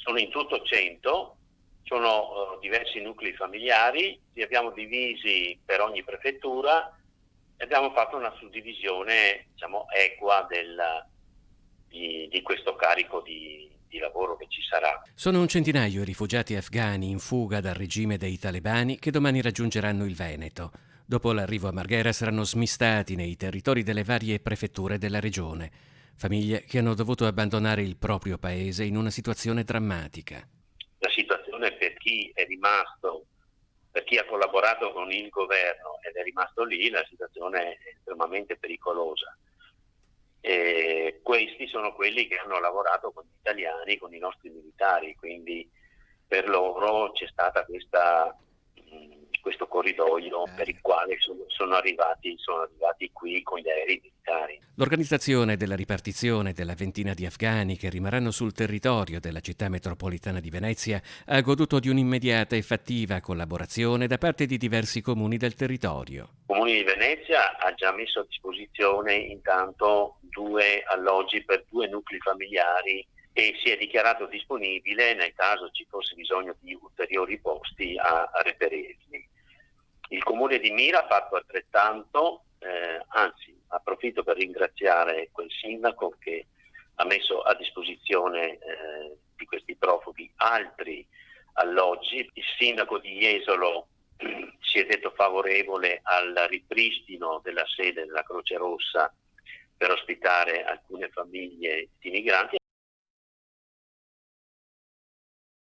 Sono in tutto 100, sono diversi nuclei familiari, li abbiamo divisi per ogni prefettura e abbiamo fatto una suddivisione, diciamo, equa di questo carico di lavoro che ci sarà. Sono un centinaio i rifugiati afghani in fuga dal regime dei talebani che domani raggiungeranno il Veneto. Dopo l'arrivo a Marghera saranno smistati nei territori delle varie prefetture della regione. Famiglie che hanno dovuto abbandonare il proprio paese in una situazione drammatica. La situazione per chi è rimasto, per chi ha collaborato con il governo ed è rimasto lì, la situazione è estremamente pericolosa. E questi sono quelli che hanno lavorato con gli italiani, con i nostri militari, quindi per loro c'è stata questo corridoio per il quale sono arrivati qui con gli aerei militari. L'organizzazione della ripartizione della ventina di afghani che rimarranno sul territorio della città metropolitana di Venezia ha goduto di un'immediata e fattiva collaborazione da parte di diversi comuni del territorio. Il Comune di Venezia ha già messo a disposizione intanto 2 alloggi per 2 nuclei familiari e si è dichiarato disponibile nel caso ci fosse bisogno di ulteriori posti a reperirli. Il Comune di Mira ha fatto altrettanto, anzi approfitto per ringraziare quel sindaco che ha messo a disposizione di questi profughi altri alloggi. Il sindaco di Jesolo si è detto favorevole al ripristino della sede della Croce Rossa per ospitare alcune famiglie di migranti